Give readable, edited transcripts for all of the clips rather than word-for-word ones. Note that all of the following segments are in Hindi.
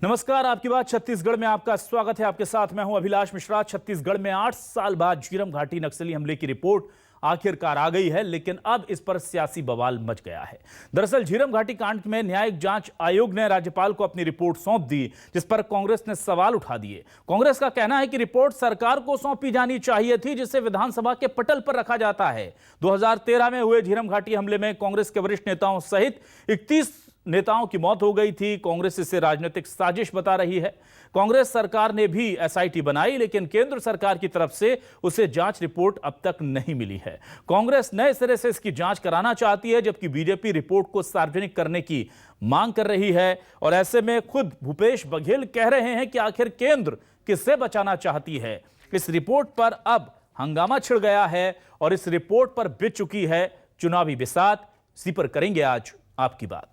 नमस्कार, आपकी बात छत्तीसगढ़ में आपका स्वागत है। आपके साथ मैं हूं अभिलाष मिश्रा। छत्तीसगढ़ में 8 साल बाद झीरम घाटी नक्सली हमले की रिपोर्ट आखिरकार आ गई है, लेकिन अब इस पर सियासी बवाल मच गया है। दरअसल झीरम घाटी कांड में न्यायिक जांच आयोग ने राज्यपाल को अपनी रिपोर्ट सौंप दी, जिस पर कांग्रेस ने सवाल उठा दिए। कांग्रेस का कहना है कि रिपोर्ट सरकार को सौंपी जानी चाहिए थी, जिसे विधानसभा के पटल पर रखा जाता है। 2013 में हुए झीरम घाटी हमले में कांग्रेस के वरिष्ठ नेताओं सहित 31 नेताओं की मौत हो गई थी। कांग्रेस इसे राजनीतिक साजिश बता रही है। कांग्रेस सरकार ने भी एसआईटी बनाई, लेकिन केंद्र सरकार की तरफ से उसे जांच रिपोर्ट अब तक नहीं मिली है। कांग्रेस नए सिरे से इसकी जांच कराना चाहती है, जबकि बीजेपी रिपोर्ट को सार्वजनिक करने की मांग कर रही है। और ऐसे में खुद भूपेश बघेल कह रहे हैं कि आखिर केंद्र किससे बचाना चाहती है। इस रिपोर्ट पर अब हंगामा छिड़ गया है और इस रिपोर्ट पर बिछ चुकी है चुनावी बिसात। इसी पर करेंगे आज आपकी बात।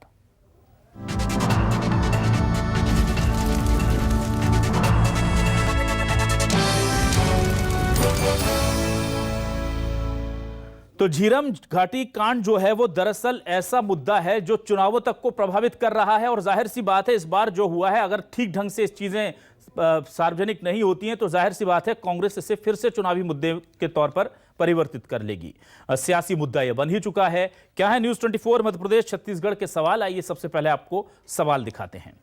तो झीरम घाटी कांड जो है वो दरअसल ऐसा मुद्दा है जो चुनावों तक को प्रभावित कर रहा है। और जाहिर सी बात है, इस बार जो हुआ है, अगर ठीक ढंग से इस चीजें सार्वजनिक नहीं होती हैं तो जाहिर सी बात है कांग्रेस इसे फिर से चुनावी मुद्दे के तौर पर परिवर्तित कर लेगी। सियासी मुद्दा यह बन ही चुका है। क्या है न्यूज़ 24 मध्य प्रदेश छत्तीसगढ़ के सवाल? आइए सबसे पहले आपको सवाल दिखाते हैं।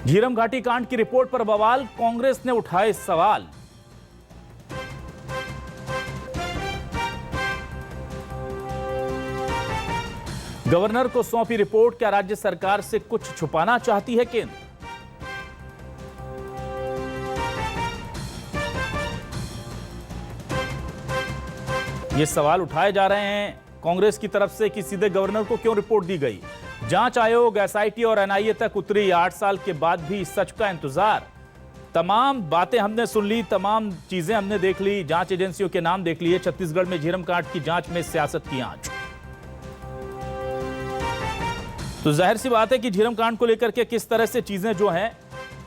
झीरम घाटी कांड की रिपोर्ट पर बवाल, कांग्रेस ने उठाए सवाल। गवर्नर को सौंपी रिपोर्ट, क्या राज्य सरकार से कुछ छुपाना चाहती है केंद्र? ये सवाल उठाए जा रहे हैं कांग्रेस की तरफ से कि सीधे गवर्नर को क्यों रिपोर्ट दी गई। जांच आयोग, एसआईटी और एनआईए तक उतरी। 8 साल के बाद भी सच का इंतजार। तमाम बातें हमने सुन ली, तमाम चीजें हमने देख ली, जांच एजेंसियों के नाम देख लिए। छत्तीसगढ़ में झीरम कांड की जांच में सियासत की आंच। तो जाहिर सी बात है कि झीरम कांड को लेकर के किस तरह से चीजें जो हैं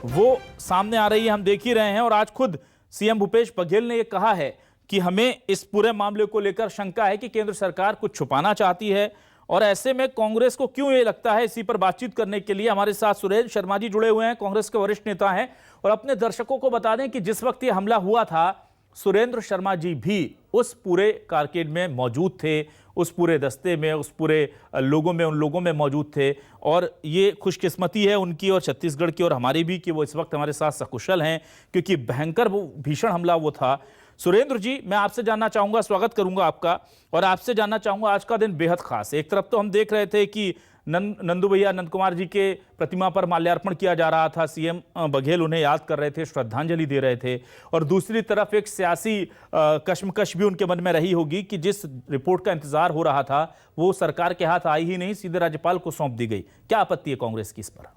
वो सामने आ रही है, हम देख ही रहे हैं। और आज खुद सीएम भूपेश बघेल ने यह कहा है कि हमें इस पूरे मामले को लेकर शंका है कि केंद्र सरकार कुछ छुपाना चाहती है। और ऐसे में कांग्रेस को क्यों ये लगता है, इसी पर बातचीत करने के लिए हमारे साथ सुरेंद्र शर्मा जी जुड़े हुए हैं, कांग्रेस के वरिष्ठ नेता हैं। और अपने दर्शकों को बता दें कि जिस वक्त ये हमला हुआ था, सुरेंद्र शर्मा जी भी उस पूरे कारकेड में मौजूद थे, उस पूरे दस्ते में, उस पूरे लोगों में, उन लोगों में मौजूद थे। और ये खुशकिस्मती है उनकी और छत्तीसगढ़ की और हमारी भी कि वो इस वक्त हमारे साथ सकुशल हैं, क्योंकि भयंकर वो भीषण हमला वो था। सुरेंद्र जी, मैं आपसे जानना चाहूंगा, स्वागत करूंगा आपका, और आपसे जानना चाहूंगा आज का दिन बेहद खास है। एक तरफ तो हम देख रहे थे कि नंदू भैया, नंद कुमार जी के प्रतिमा पर माल्यार्पण किया जा रहा था, सीएम बघेल उन्हें याद कर रहे थे, श्रद्धांजलि दे रहे थे। और दूसरी तरफ एक सियासी कश्मकश भी उनके मन में रही होगी कि जिस रिपोर्ट का इंतजार हो रहा था वो सरकार के हाथ आई ही नहीं, सीधे राज्यपाल को सौंप दी गई। क्या आपत्ति है कांग्रेस की इस पर?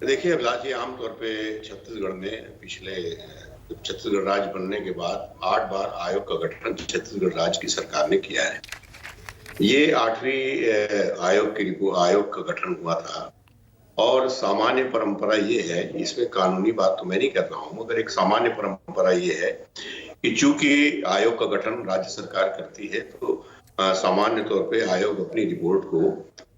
देखिए अभिलाष जी, आमतौर पर छत्तीसगढ़ में पिछले छत्तीसगढ़ राज्य बनने के बाद 8 बार आयोग का गठन छत्तीसगढ़ राज्य की सरकार ने किया है। ये 8वीं आयोग का गठन हुआ था। और सामान्य परंपरा ये है, इसमें कानूनी बात तो मैं नहीं कर रहा हूं, मगर एक सामान्य परंपरा ये है कि चूंकि आयोग का गठन राज्य सरकार करती है तो सामान्य तौर पे आयोग अपनी रिपोर्ट को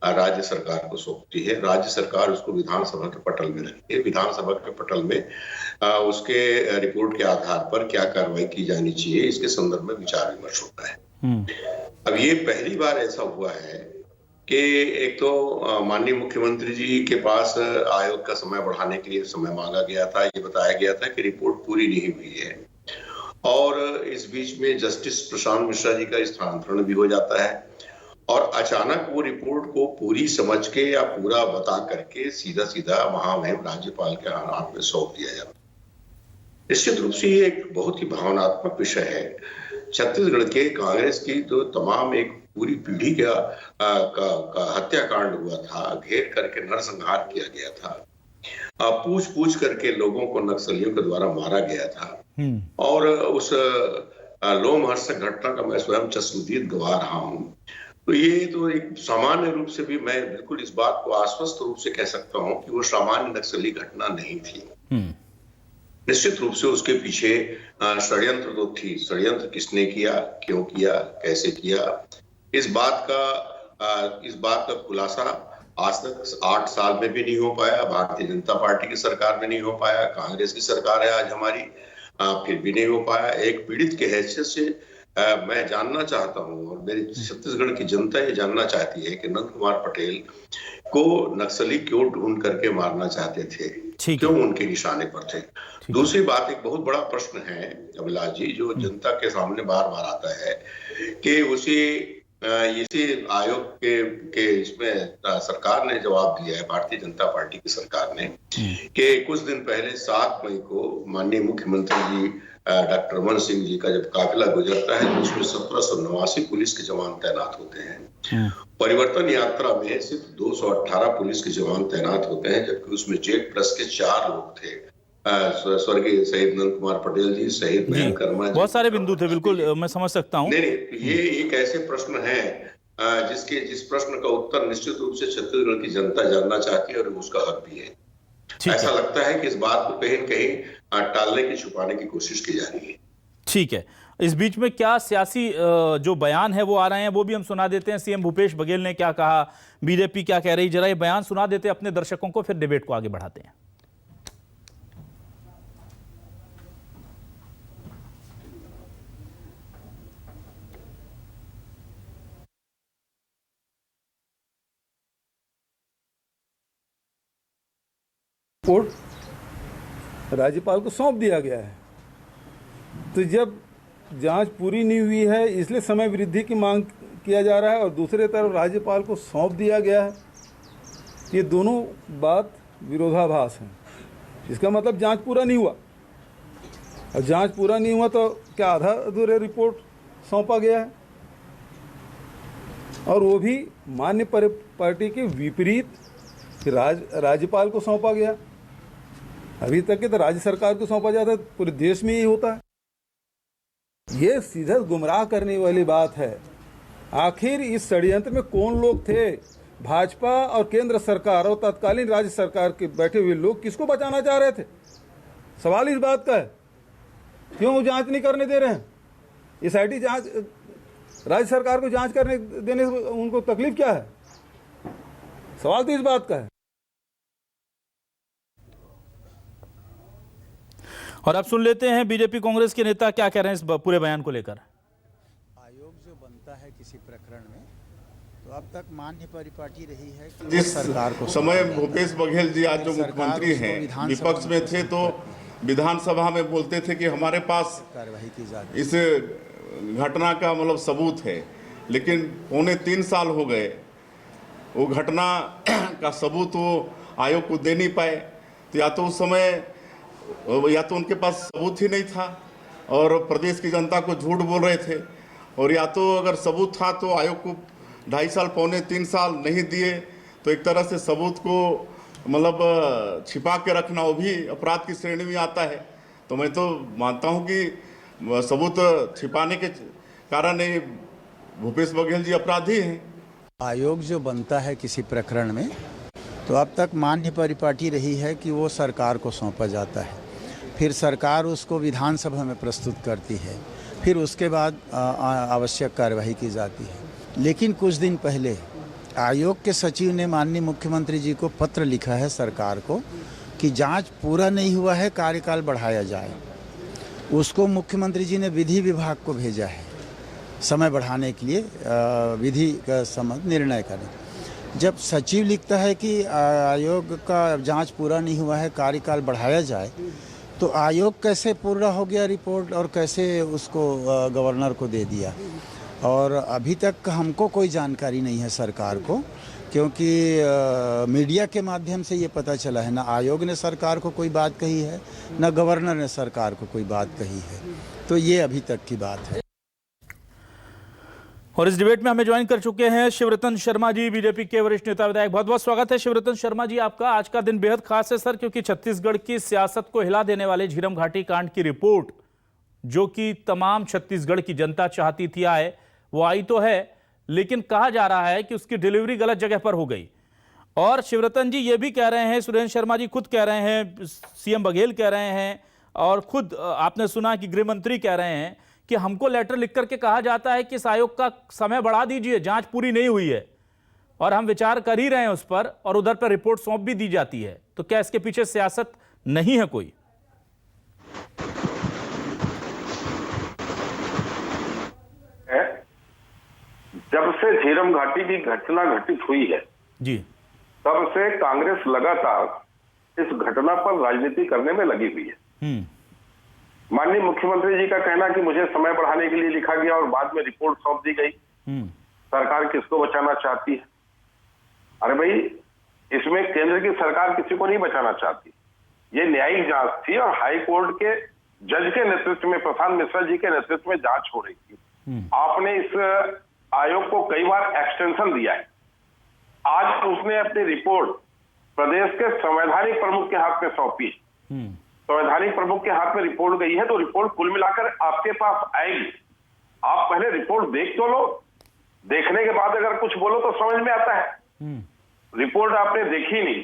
राज्य सरकार को सौंपती है। राज्य सरकार उसको विधानसभा के पटल में रखती है। विधानसभा के पटल में उसके रिपोर्ट के आधार पर क्या कार्रवाई की जानी चाहिए, इसके संदर्भ में विचार विमर्श होता है। अब ये पहली बार ऐसा हुआ है कि एक तो माननीय मुख्यमंत्री जी के पास आयोग का समय बढ़ाने के लिए समय मांगा गया था। ये बताया गया था कि रिपोर्ट पूरी नहीं हुई है। और इस बीच में जस्टिस प्रशांत मिश्रा जी का स्थानांतरण भी हो जाता है। और अचानक वो रिपोर्ट को पूरी समझ के या पूरा बता करके सीधा सीधा महामहिम राज्यपाल के हाथ में सौंप दिया जाता है। निश्चित रूप से ये एक बहुत ही भावनात्मक विषय है। छत्तीसगढ़ के कांग्रेस की तो तमाम एक पूरी पीढ़ी का हत्याकांड हुआ था, घेर करके नरसंहार किया गया था, पूछ पूछ करके लोगों को नक्सलियों के द्वारा मारा गया था। और उस लोमहर्षक घटना का मैं स्वयं चश्मदीद गवाह रहा हूं। तो ये तो एक सामान्य रूप से भी मैं बिल्कुल इस बात को आश्वस्त रूप से कह सकता हूं कि वो सामान्य नक्सली घटना नहीं थी। निश्चित रूप से उसके पीछे षड्यंत्र तो थी। षड्यंत्र किसने किया, क्यों किया, कैसे किया, इस बात का खुलासा आज तक 8 साल में भी नहीं हो पाया। भारतीय जनता पार्टी की सरकार में नहीं हो पाया, कांग्रेस की सरकार है आज हमारी, फिर भी नहीं हो पाया। एक पीड़ित के हैसियत से मैं जानना चाहता हूं और मेरी छत्तीसगढ़ की जनता ये जानना चाहती है कि नंद कुमार पटेल को नक्सली क्यों ढूंढ करके मारना चाहते थे, क्यों उनके निशाने पर थे। दूसरी बात, एक बहुत बड़ा प्रश्न है अभिलाष जी, जो जनता के सामने बार बार आता है कि इसी आयोग के इसमें सरकार ने जवाब दिया है, भारतीय जनता पार्टी की सरकार ने, कि कुछ दिन पहले 7 मई को माननीय मुख्यमंत्री जी डॉक्टर रमन सिंह जी का जब काफिला गुजरता है तो उसमें 1789 पुलिस के जवान तैनात होते हैं। परिवर्तन यात्रा में सिर्फ 218 पुलिस के जवान तैनात होते हैं, जबकि उसमें जेड प्लस के 4 लोग थे। स्वर्गीय शहीद नंद कुमार पटेल जी, शहीद महेंद्र कर्मा जी, बहुत सारे बिंदु थे। बिल्कुल मैं समझ सकता हूँ। नहीं, ये एक ऐसे प्रश्न है जिस प्रश्न का उत्तर निश्चित रूप से छत्तीसगढ़ की जनता जानना चाहती है और उसका हक भी है। ऐसा लगता है कि इस बात को कहीं न कहीं टालने की, छुपाने की कोशिश की जा रही है। ठीक है, इस बीच में क्या सियासी जो बयान है वो आ रहे हैं, वो भी हम सुना देते हैं। सीएम भूपेश बघेल ने क्या कहा, बीजेपी क्या कह रही, जरा ये बयान सुना देते हैं अपने दर्शकों को, फिर डिबेट को आगे बढ़ाते हैं। रिपोर्ट राज्यपाल को सौंप दिया गया है। तो जब जांच पूरी नहीं हुई है इसलिए समय वृद्धि की मांग किया जा रहा है और दूसरे तरफ राज्यपाल को सौंप दिया गया है, ये दोनों बात विरोधाभास हैं। इसका मतलब जांच पूरा नहीं हुआ, और जांच पूरा नहीं हुआ तो क्या आधा अधूरे रिपोर्ट सौंपा गया है, और वो भी मान्य पार्टी के विपरीत राज्यपाल को सौंपा गया। अभी तक के तो राज्य सरकार को सौंपा जाता है, पूरे देश में यही होता है। ये सीधा गुमराह करने वाली बात है। आखिर इस षड्यंत्र में कौन लोग थे? भाजपा और केंद्र सरकार और तत्कालीन राज्य सरकार के बैठे हुए लोग किसको बचाना चाह रहे थे? सवाल इस बात का है, क्यों जांच नहीं करने दे रहे हैं? एसआईटी जांच, राज्य सरकार को जांच करने देने से उनको तकलीफ क्या है? सवाल तो इस बात का है। और अब सुन लेते हैं बीजेपी कांग्रेस के नेता क्या कह रहे हैं इस पूरे बयान को लेकर। आयोग जो बनता है किसी प्रकरण में, तो अब तक मान्य परिपाटी रही है कि जिस सरकार को समय भूपेश बघेल जी आज जो मुख्यमंत्री हैं, विपक्ष में थे तो विधानसभा में बोलते थे कि हमारे पास कार्रवाई की जाती, इस घटना का मतलब सबूत है, लेकिन 3.25 साल हो गए, वो घटना का सबूत वो आयोग को दे नहीं पाए। तो या तो उस समय या तो उनके पास सबूत ही नहीं था और प्रदेश की जनता को झूठ बोल रहे थे, और या तो अगर सबूत था तो आयोग को 2.5 साल 3 साल नहीं दिए, तो एक तरह से सबूत को मतलब छिपा के रखना वो भी अपराध की श्रेणी में आता है। तो मैं तो मानता हूँ कि सबूत छिपाने के कारण ये भूपेश बघेल जी अपराधी हैं। आयोग जो बनता है किसी प्रकरण में, तो अब तक मान्य परिपाटी रही है कि वो सरकार को सौंपा जाता है, फिर सरकार उसको विधानसभा में प्रस्तुत करती है, फिर उसके बाद आवश्यक कार्यवाही की जाती है। लेकिन कुछ दिन पहले आयोग के सचिव ने माननीय मुख्यमंत्री जी को पत्र लिखा है सरकार को कि जांच पूरा नहीं हुआ है, कार्यकाल बढ़ाया जाए। उसको मुख्यमंत्री जी ने विधि विभाग को भेजा है समय बढ़ाने के लिए, विधि का संबंध निर्णय करें। जब सचिव लिखता है कि आयोग का जांच पूरा नहीं हुआ है, कार्यकाल बढ़ाया जाए, तो आयोग कैसे पूरा हो गया रिपोर्ट और कैसे उसको गवर्नर को दे दिया? और अभी तक हमको कोई जानकारी नहीं है सरकार को, क्योंकि मीडिया के माध्यम से ये पता चला है, ना आयोग ने सरकार को कोई बात कही है, ना गवर्नर ने सरकार को कोई बात कही है। तो ये अभी तक की बात है। और इस डिबेट में हमें ज्वाइन कर चुके हैं शिवरतन शर्मा जी, बीजेपी के वरिष्ठ नेता विधायक। बहुत बहुत स्वागत है शिवरतन शर्मा जी आपका। आज का दिन बेहद खास है सर, क्योंकि छत्तीसगढ़ की सियासत को हिला देने वाले झीरम घाटी कांड की रिपोर्ट, जो कि तमाम छत्तीसगढ़ की जनता चाहती थी आए, वो आई तो है, लेकिन कहा जा रहा है कि उसकी डिलीवरी गलत जगह पर हो गई। और शिवरतन जी ये भी कह रहे हैं, सुरेंद्र शर्मा जी खुद कह रहे हैं, सीएम बघेल कह रहे हैं, और खुद आपने सुना कि गृह मंत्री कह रहे हैं कि हमको लेटर लिख करके कहा जाता है कि इस आयोग का समय बढ़ा दीजिए, जांच पूरी नहीं हुई है। और हम विचार कर ही रहे हैं उस पर, और उधर पर रिपोर्ट सौंप भी दी जाती है, तो क्या इसके पीछे सियासत नहीं है कोई? जब से झीरम घाटी की घटना घटित हुई है जी, तब से कांग्रेस लगातार इस घटना पर राजनीति करने में लगी हुई है। माननीय मुख्यमंत्री जी का कहना कि मुझे समय बढ़ाने के लिए लिखा गया और बाद में रिपोर्ट सौंप दी गई। सरकार किसको बचाना चाहती है? अरे भाई, इसमें केंद्र की सरकार किसी को नहीं बचाना चाहती। ये न्यायिक जांच थी और हाई कोर्ट के जज के नेतृत्व में, प्रशांत मिश्रा जी के नेतृत्व में जांच हो रही थी। आपने इस आयोग को कई बार एक्सटेंशन दिया है। आज उसने अपनी रिपोर्ट प्रदेश के संवैधानिक प्रमुख के हाथ में सौंपी। संवैधानिक प्रमुख के हाथ में रिपोर्ट गई है, तो रिपोर्ट कुल मिलाकर आपके पास आएगी। आप पहले रिपोर्ट देख तो लो, देखने के बाद अगर कुछ बोलो तो समझ में आता है। रिपोर्ट आपने देखी नहीं,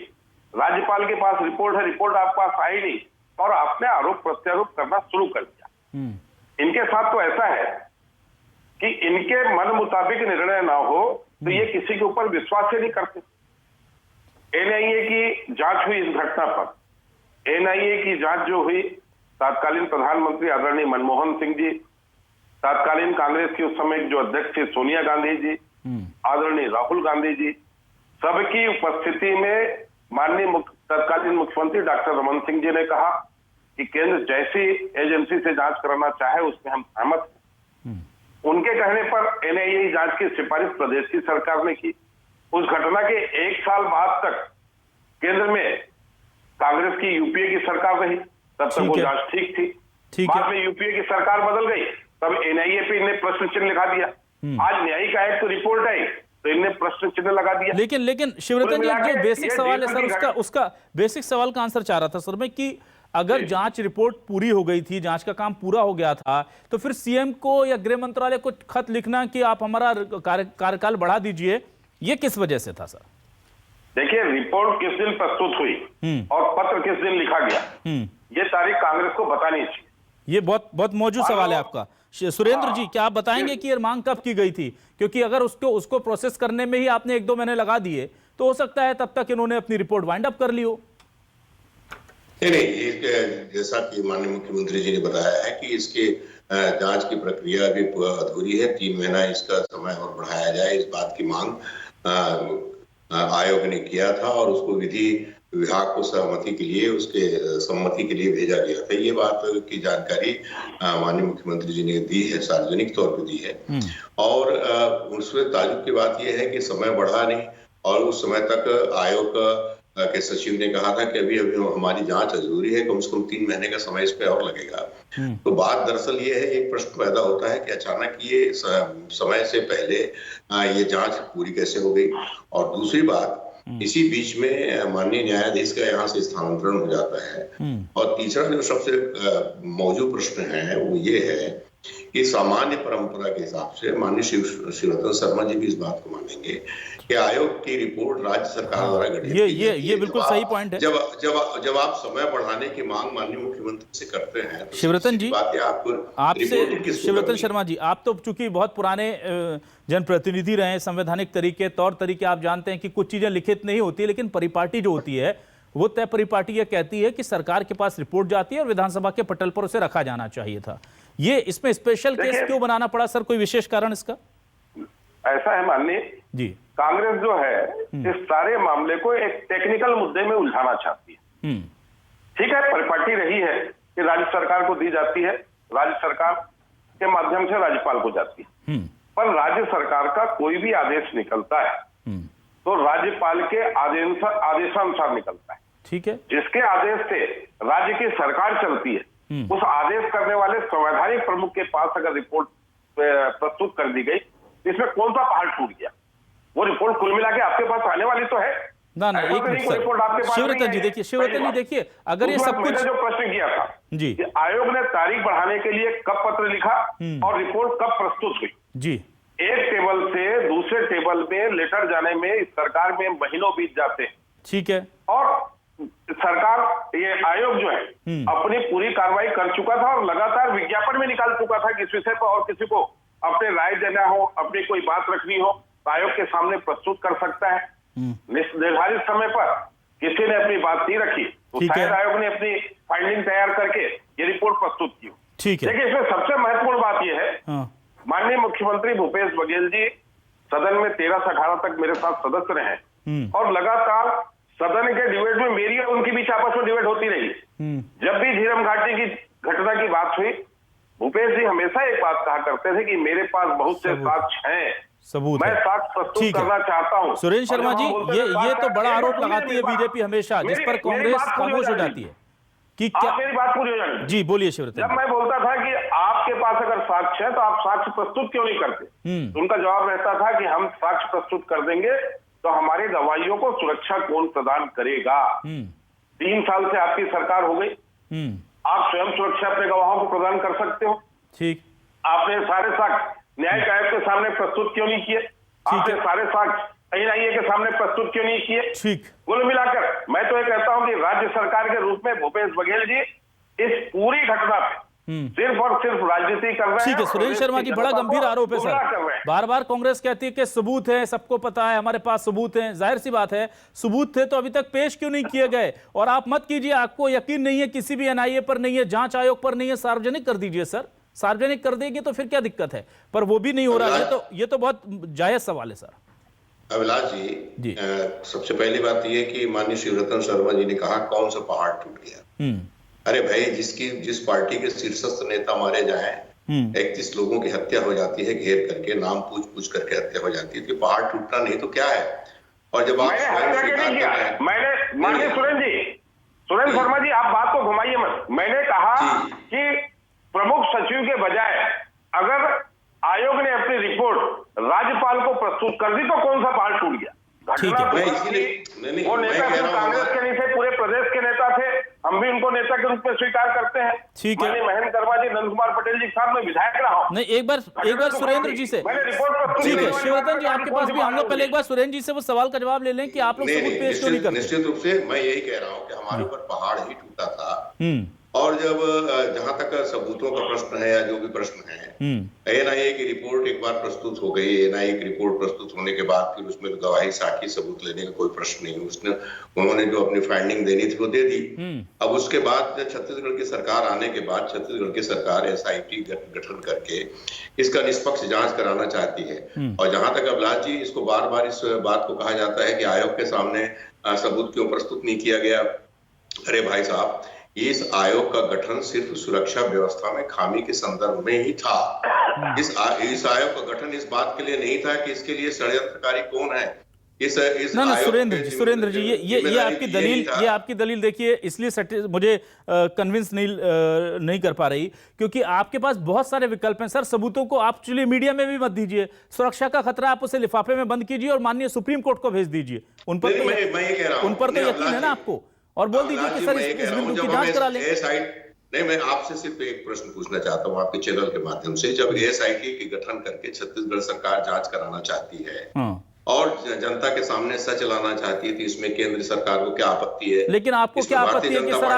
राज्यपाल के पास रिपोर्ट है, रिपोर्ट आपके पास आई नहीं, और आपने आरोप प्रत्यारोप करना शुरू कर दिया। इनके साथ तो ऐसा है कि इनके मन मुताबिक निर्णय ना हो तो ये किसी के ऊपर विश्वास ही नहीं करते। एनआईए की जांच हुई इस घटना पर। एनआईए की जांच जो हुई, तत्कालीन प्रधानमंत्री आदरणीय मनमोहन सिंह जी, तत्कालीन कांग्रेस की उस समय जो अध्यक्ष थी सोनिया गांधी जी, आदरणीय राहुल गांधी जी, सबकी उपस्थिति में माननीय तत्कालीन मुख्यमंत्री डॉक्टर रमन सिंह जी ने कहा कि केंद्र जैसी एजेंसी से जांच कराना चाहे उसमें हम सहमत हैं। उनके कहने पर एनआईए जांच की सिफारिश प्रदेश की सरकार ने की। उस घटना के 1 साल बाद तक केंद्र में कांग्रेस की यूपीए की सरकार रही, तब तक वो जांच ठीक थी। बाद में यूपीए की सरकार बदल गई, तब एनआईए पे इन्हें प्रश्न चिन्ह लिखा दिया। आज न्यायिक आयोग को रिपोर्ट आई तो इन्हें प्रश्न चिन्ह लगा दिया। लेकिन शिवरतन जी, जो बेसिक सवाल है सर, उसका बेसिक सवाल का आंसर चाह रहा था सर मैं, कि अगर जांच रिपोर्ट पूरी हो गई थी, जांच का काम पूरा हो गया था, तो फिर सीएम को या गृह मंत्रालय को खत लिखना कि आप हमारा कार्यकाल बढ़ा दीजिए, ये किस वजह से था सर? देखिए, रिपोर्ट किस दिन प्रस्तुत हुई और पत्र किस दिन लिखा गया, ये तारीख कांग्रेस को बतानी चाहिए। ये बहुत मौजूद सवाल है आपका। सुरेंद्र जी, क्या आप बताएंगे कि ये मांग कब की गई थी? क्योंकि अगर उसको प्रोसेस करने में ही आपने 1-2 महीने लगा दिए, तो हो सकता है तब तक इन्होंने अपनी रिपोर्ट वाइंड अप कर ली हो। नहीं, जैसा कि माननीय मुख्यमंत्री जी ने बताया है कि इसके जांच की प्रक्रिया अभी अधूरी है। 3 महीना इसका समय और बढ़ाया जाए, इस बात की मांग आयोग ने किया था और उसको विधि विभाग को सहमति के लिए, उसके सम्मति के लिए भेजा गया था। ये बात की जानकारी माननीय मुख्यमंत्री जी ने दी है, सार्वजनिक तौर पर दी है। और उसमें ताजुब की बात यह है कि समय बढ़ा नहीं, और उस समय तक आयोग के सचिव ने कहा था कि अभी हमारी जांच अधूरी है, कम से कम 3 महीने का समय इस पे और लगेगा। तो बात दरअसल ये है, एक प्रश्न पैदा होता है कि अचानक ये समय से पहले ये जांच पूरी कैसे हो गई। और दूसरी बात, इसी बीच में माननीय न्यायाधीश का यहाँ से स्थानांतरण हो जाता है। और तीसरा जो सबसे मौजूद प्रश्न है वो ये है कि सामान्य परंपरा के हिसाब से माननीय शिवरतन शर्मा जी भी इस बात को मानेंगे कि आयोग की रिपोर्ट राज्य सरकार द्वारा गठित ये बिल्कुल सही पॉइंट है। जब आप समय बढ़ाने की मांग माननीय मुख्यमंत्री से करते हैं, तो शिवरतन जी, आपसे शिवरतन शर्मा जी, आप तो चूंकि बहुत पुराने जनप्रतिनिधि रहे, संवैधानिक तौर तरीके आप जानते हैं कि कुछ चीजें लिखित नहीं होती, लेकिन परिपाटी जो होती है वो तय परिपाटी यह कहती है कि सरकार के पास रिपोर्ट जाती है और विधानसभा के पटल पर उसे रखा जाना चाहिए था। ये इसमें स्पेशल केस क्यों बनाना पड़ा सर? कोई विशेष कारण इसका? ऐसा है माननीय जी, कांग्रेस जो है इस सारे मामले को एक टेक्निकल मुद्दे में उलझाना चाहती है। ठीक है, परिपाटी रही है कि राज्य सरकार को दी जाती है, राज्य सरकार के माध्यम से राज्यपाल को जाती है, पर राज्य सरकार का कोई भी आदेश निकलता है तो राज्यपाल के आदेशानुसार निकलता है। ठीक है, जिसके आदेश से राज्य की सरकार चलती है, उस आदेश करने वाले संवैधानिक प्रमुख के पास अगर रिपोर्ट प्रस्तुत कर दी गई, इसमें कौन सा पहाड़ टूट गया? वो रिपोर्ट कुल मिला के आपके पास आने वाली तो है ना। एक मिनट शिवरतन जी, देखिए शिवरतन जी, देखिए अगर ये सब कुछ जो प्रश्न किया था जी, कि आयोग ने तारीख बढ़ाने के लिए कब पत्र लिखा और रिपोर्ट कब प्रस्तुत हुई जी, एक टेबल से दूसरे टेबल में लेटर जाने में इस सरकार में महीनों बीत जाते हैं। ठीक है, और सरकार, ये आयोग जो है अपनी पूरी कार्रवाई कर चुका था और लगातार विज्ञापन में निकाल चुका था कि इस विषय पर और किसी को अपने राय देना हो, अपनी कोई बात रखनी हो तो आयोग के सामने प्रस्तुत कर सकता है। निर्धारित समय पर किसी ने अपनी बात नहीं रखी तो ठीक है। शायद आयोग ने अपनी फाइंडिंग तैयार करके ये रिपोर्ट प्रस्तुत की। ठीक है। देखिए, इसमें सबसे महत्वपूर्ण बात यह है, हाँ। माननीय मुख्यमंत्री भूपेश बघेल जी सदन में 13 से 18 तक मेरे साथ सदस्य रहे और लगातार सदन के डिबेट में मेरी और उनके बीच आपस में डिबेट होती रही। जब भी झीरम घाटी की घटना की बात हुई, भूपेश जी हमेशा एक बात कहा करते थे कि मेरे पास बहुत से साक्ष्य हैं, सबूत मैं है। साक्ष्य प्रस्तुत ठीक है। करना चाहता हूं। सुरेंद्र शर्मा जी, ये तो बड़ा आरोप लगाती है बीजेपी हमेशा, जिस पर कांग्रेस खामोश हो जाती है कि क्या। मेरी बात पूरी हो जाएगी जी बोलिए शिवरतन। जब मैं बोलता था कि आपके पास अगर साक्ष्य है तो आप साक्ष्य प्रस्तुत क्यों नहीं करते, तो उनका जवाब रहता था कि हम साक्ष्य प्रस्तुत कर देंगे तो हमारे गवाहियों को सुरक्षा कौन प्रदान करेगा। 3 साल से आपकी सरकार हो गई, आप स्वयं सुरक्षा अपने गवाहों को प्रदान कर सकते हो। ठीक। आपने सारे साक्ष्य न्यायिक आयोग के सामने प्रस्तुत क्यों नहीं किए? आपने सारे साक्ष्य एनआईए के सामने प्रस्तुत क्यों नहीं किए? ठीक। कुल मिलाकर मैं तो ये कहता हूं कि राज्य सरकार के रूप में भूपेश बघेल जी इस पूरी घटना पे सिर्फ और सिर्फ राजनीति कर रहे हैं। ठीक है सुरेंद्र शर्मा जी, बड़ा गंभीर आरोप है सर। बार बार कांग्रेस कहती है कि सबूत है, सबको पता है, हमारे पास सबूत है। जाहिर सी बात है, सबूत थे तो अभी तक पेश क्यों नहीं किए गए? और आप मत कीजिए, आपको यकीन नहीं है किसी भी एनआईए पर नहीं है, जांच आयोग पर नहीं है, सार्वजनिक कर दीजिए सर। सार्वजनिक कर देंगे तो फिर क्या दिक्कत है, पर वो भी नहीं हो रहा है। ये तो बहुत जायज सवाल है सर। अभिलाष जी, सबसे पहली बात यह कि माननीय शिवरतन शर्मा जी ने कहा कौन सा पहाड़ टूट गया। अरे भाई, जिस पार्टी के शीर्षस्थ नेता मारे जाएं, 31 लोगों की हत्या हो जाती है, घेर करके नाम पूछ करके हत्या हो जाती है, तो पहाड़ टूटना नहीं तो क्या है? और जब आप माननीय सुरेंद्र शर्मा जी, आप बात को घुमाइए मत। मैंने कहा कि प्रमुख सचिव के बजाय अगर आयोग ने अपनी रिपोर्ट राज्यपाल को प्रस्तुत कर दी तो कौन सा पहाड़ टूट गया? ठीक है। वो नेता सिर्फ कांग्रेस के नहीं थे, पूरे प्रदेश के नेता थे, हम भी उनको नेता के रूप में स्वीकार करते हैं। ठीक है। महेंद्र कर्मा जी, नंद कुमार पटेल जी के साथ में विधायक रहा हूं। नहीं, एक बार सुरेंद्र जी से, ठीक है शिवरतन जी आपके पास भी, हम लोग पहले एक बार सुरेंद्र जी से वो सवाल का जवाब ले लें कि आप लोग सबूत पेश क्यों नहीं करते। निश्चित रूप से मैं यही कह रहा हूँ कि हमारे ऊपर पहाड़ ही टूटा था। और जब जहां तक सबूतों का प्रश्न है या जो भी प्रश्न है, एनआईए की रिपोर्ट एक बार प्रस्तुत हो गई। एनआईए की रिपोर्ट प्रस्तुत होने के बाद फिर उसमें गवाही, साक्षी, सबूत लेने का कोई प्रश्न नहीं। उन्होंने जो अपनी फाइंडिंग देनी थी वो दे दी। अब उसके बाद छत्तीसगढ़ की सरकार आने के बाद छत्तीसगढ़ की सरकार एसआईटी गठन करके इसका निष्पक्ष जांच कराना चाहती है। और जहां तक अभिलाष जी, इसको बार बार इस बात को कहा जाता है कि आयोग के सामने सबूत क्यों प्रस्तुत नहीं किया गया। अरे भाई साहब, इस आयोग का गठन सिर्फ सुरक्षा व्यवस्था में खामी के संदर्भ में ही था। इस आयोग का गठन इस बात के लिए नहीं था कि इसके लिए षड्यंत्रकारी कौन है। ना सुरेंद्र जी, ये आपकी दलील देखिए, इसलिए मुझे कन्विंस नहीं कर पा रही, क्योंकि आपके पास बहुत सारे विकल्प हैं सर। सबूतों को आप चलिए मीडिया में भी मत दीजिए, सुरक्षा का खतरा आप उसे लिफाफे में बंद कीजिए और माननीय सुप्रीम कोर्ट को भेज दीजिए। उन पर तो यकीन है ना आपको, और बोल दीजिए कि सर इस बिंदु की जांच करा लें। नहीं, मैं आपसे सिर्फ एक प्रश्न पूछना चाहता हूं आपके चैनल के माध्यम से। जब एसआईटी की गठन करके छत्तीसगढ़ सरकार जांच कराना चाहती है और जनता के सामने सच लाना चाहती है, तो इसमें केंद्र सरकार को क्या आपत्ति है? लेकिन आपको क्या आपत्ति है कि सर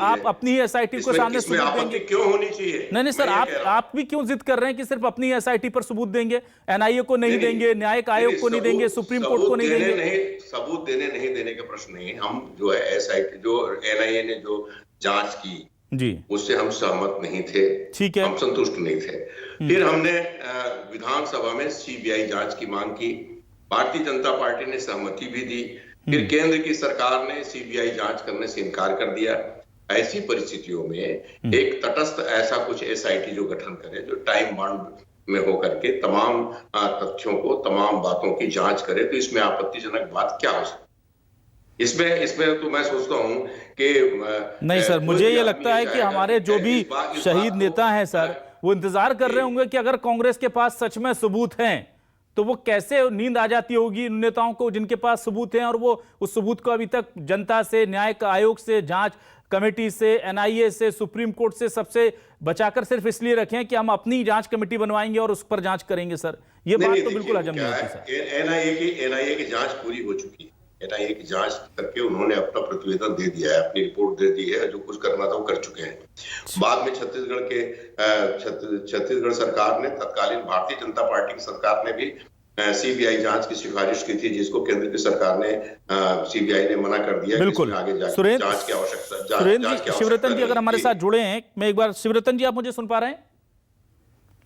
आप अपनी एसआईटी को सामने सबूत देंगे? क्यों होनी चाहिए? नहीं सर, आप भी क्यों जिद कर रहे हैं कि सिर्फ अपनी एसआईटी पर सबूत देंगे, एनआईए को नहीं देंगे, न्यायिक आयोग को नहीं देंगे, सुप्रीम कोर्ट को नहीं देंगे? सबूत देने नहीं देने का प्रश्न नहीं। हम जो है एसआईटी, जो एनआईए ने जो जांच की जी, उससे हम सहमत नहीं थे। ठीक है, हम संतुष्ट नहीं थे। फिर हमने विधानसभा में सीबीआई जांच की मांग की, भारतीय जनता पार्टी ने सहमति भी दी। फिर केंद्र की सरकार ने सीबीआई जांच करने से इनकार कर दिया। ऐसी परिस्थितियों में एक तटस्थ ऐसा कुछ एसआईटी जो गठन करे, जो टाइम बाउंड में होकर के तमाम तथ्यों को, तमाम बातों की जांच करे, तो इसमें आपत्तिजनक बात क्या हो सकती? इसमें तो मैं सोचता हूं कि नहीं सर, मुझे ये लगता है कि हमारे जो भी शहीद नेता हैं सर, वो इंतजार कर रहे होंगे कि अगर कांग्रेस के पास सच में सबूत हैं तो वो कैसे नींद आ जाती होगी उन नेताओं को जिनके पास सबूत हैं, और वो उस सबूत को अभी तक जनता से, न्यायिक आयोग से, जांच कमेटी से, एनआईए से, सुप्रीम कोर्ट से, सबसे बचाकर सिर्फ इसलिए रखें कि हम अपनी जांच कमेटी बनवाएंगे और उस पर जांच करेंगे। सर ये बात तो बिल्कुल हजम नहीं होती सर। एनआईए की जांच पूरी हो चुकी है। एनआईए की जांच करके उन्होंने अपना प्रतिवेदन दे दिया है, अपनी रिपोर्ट दे दी है, जो कुछ करना था वो कर चुके हैं। बाद में छत्तीसगढ़ सरकार ने, तत्कालीन भारतीय जनता पार्टी की सरकार ने भी सीबीआई जांच की सिफारिश की थी, जिसको केंद्र की सरकार ने सीबीआई ने मना कर दिया। बिल्कुल। आगे जांच की आवश्यकता। सुरेंद्र जी, शिवरतन जी अगर हमारे साथ जुड़े हैं, मैं एक बार, शिवरतन जी आप मुझे सुन पा रहे हैं?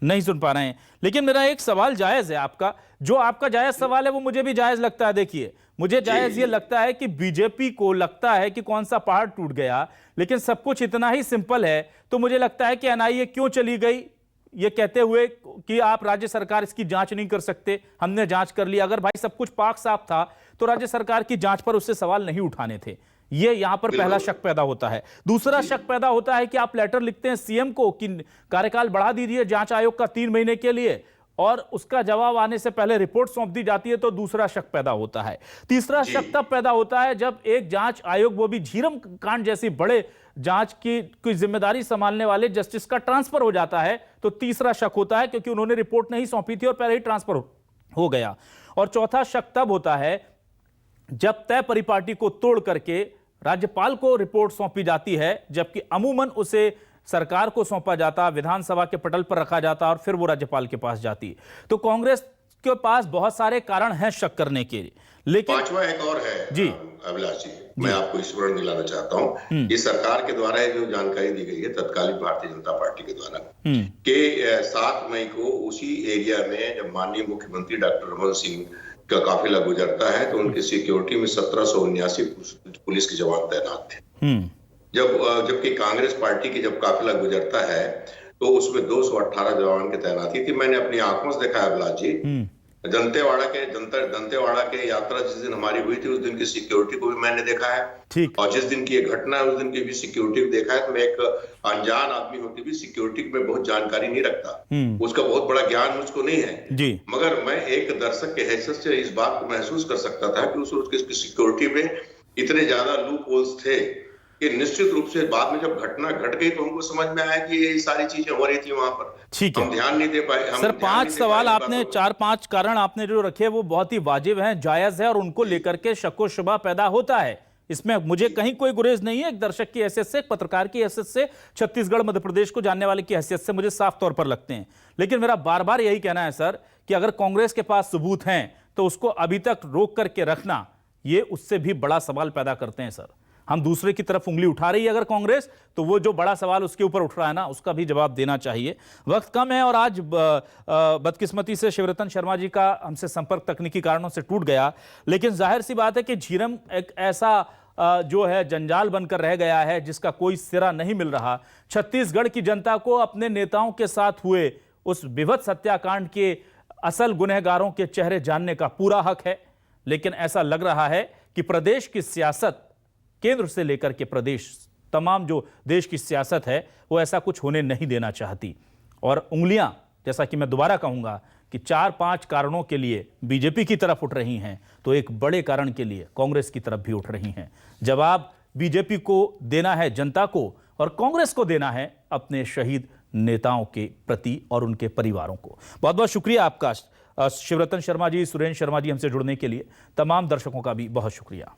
नहीं सुन पा रहे हैं, लेकिन मेरा एक सवाल जायज है आपका, जो आपका जायज सवाल है वो मुझे भी जायज लगता है। देखिए, मुझे जायज ये लगता है कि बीजेपी को लगता है कि कौन सा पहाड़ टूट गया, लेकिन सब कुछ इतना ही सिंपल है। तो मुझे लगता है कि एनआईए क्यों चली गई, ये कहते हुए कि आप राज्य सरकार इसकी जांच नहीं कर सकते, हमने जांच कर लिया। अगर भाई सब कुछ पाक साफ था तो राज्य सरकार की जांच पर उससे सवाल नहीं उठाने थे। ये यहां पर पहला शक पैदा होता है। दूसरा शक पैदा होता है कि आप लेटर लिखते हैं सीएम को कि कार्यकाल बढ़ा दीजिए जांच आयोग का 3 महीने के लिए, और उसका जवाब आने से पहले रिपोर्ट सौंप दी जाती है, तो दूसरा शक पैदा होता है। तीसरा शक तब पैदा होता है जब एक जांच आयोग, वो भी झीरम कांड जैसी बड़े जांच की जिम्मेदारी संभालने वाले जस्टिस का ट्रांसफर हो जाता है, तो तीसरा शक होता है, क्योंकि उन्होंने रिपोर्ट नहीं सौंपी थी और पहले ही ट्रांसफर हो गया। और चौथा शक तब होता है जब तय परिपाटी को तोड़ करके राज्यपाल को रिपोर्ट सौंपी जाती है, जबकि अमूमन उसे सरकार को सौंपा जाता, विधानसभा के पटल पर रखा जाता और फिर वो राज्यपाल के पास जाती। तो कांग्रेस के पास बहुत सारे कारण हैं शक करने के, लेकिन पांचवा एक और है जी अभिलाष जी, मैं आपको स्मरण दिलाना चाहता हूँ। इस सरकार के द्वारा जो जानकारी दी गई है तत्कालीन भारतीय जनता पार्टी के द्वारा कि 7 मई को उसी एरिया में जब माननीय मुख्यमंत्री डॉक्टर रमन सिंह का काफिला गुजरता है तो उनकी सिक्योरिटी में 1779 पुलिस के जवान तैनात थे। जबकि कांग्रेस पार्टी की जब काफिला गुजरता है तो उसमें 218 जवान की तैनाती थी। मैंने अपनी आंखों से देखा है अभिलाष जी, दंतेवाड़ा के यात्रा जिस दिन हमारी हुई थी उस दिन की सिक्योरिटी को भी मैंने देखा है, और जिस दिन की ये घटना है उस दिन की भी सिक्योरिटी को देखा है। तो मैं एक अनजान आदमी होते भी सिक्योरिटी में बहुत जानकारी नहीं रखता, उसका बहुत बड़ा ज्ञान मुझको नहीं है जी। मगर मैं एक दर्शक के हैसियत से इस बात को महसूस कर सकता था कि उसकी सिक्योरिटी में इतने ज्यादा लूप होल्स थे कि निश्चित रूप से बाद में जब घटना घट गई तो हमको समझ में आया कि ये सारी चीजें हो रही थी वहां पर। ठीक है, हम ध्यान नहीं दे पाए। सर 5 सवाल आपने, 4-5 कारण आपने जो रखे वो बहुत ही वाजिब हैं, जायज है, और उनको लेकर के शक शुबा पैदा होता है। इसमें मुझे कहीं कोई गुरेज नहीं है। एक दर्शक की हैसियत से, एक पत्रकार की हैसियत से, छत्तीसगढ़ मध्य प्रदेश को जानने वाले की हैसियत से मुझे साफ तौर पर लगते हैं। लेकिन मेरा बार बार यही कहना है सर कि अगर कांग्रेस के पास सबूत हैं तो उसको अभी तक रोक करके रखना, ये उससे भी बड़ा सवाल पैदा करते हैं सर। हम दूसरे की तरफ उंगली उठा रही है अगर कांग्रेस, तो वो जो बड़ा सवाल उसके ऊपर उठ रहा है ना, उसका भी जवाब देना चाहिए। वक्त कम है और आज बदकिस्मती से शिवरतन शर्मा जी का हमसे संपर्क तकनीकी कारणों से टूट गया। लेकिन जाहिर सी बात है कि झीरम एक ऐसा जो है जंजाल बनकर रह गया है जिसका कोई सिरा नहीं मिल रहा। छत्तीसगढ़ की जनता को अपने नेताओं के साथ हुए उस विभत्स हत्याकांड के असल गुनहगारों के चेहरे जानने का पूरा हक है, लेकिन ऐसा लग रहा है कि प्रदेश की सियासत, केंद्र से लेकर के प्रदेश, तमाम जो देश की सियासत है वो ऐसा कुछ होने नहीं देना चाहती। और उंगलियां, जैसा कि मैं दोबारा कहूंगा कि 4-5 कारणों के लिए बीजेपी की तरफ उठ रही हैं, तो एक बड़े कारण के लिए कांग्रेस की तरफ भी उठ रही हैं। जवाब बीजेपी को देना है जनता को, और कांग्रेस को देना है अपने शहीद नेताओं के प्रति और उनके परिवारों को। बहुत बहुत शुक्रिया आपका शिवरतन शर्मा जी, सुरेंद्र शर्मा जी, हमसे जुड़ने के लिए। तमाम दर्शकों का भी बहुत शुक्रिया।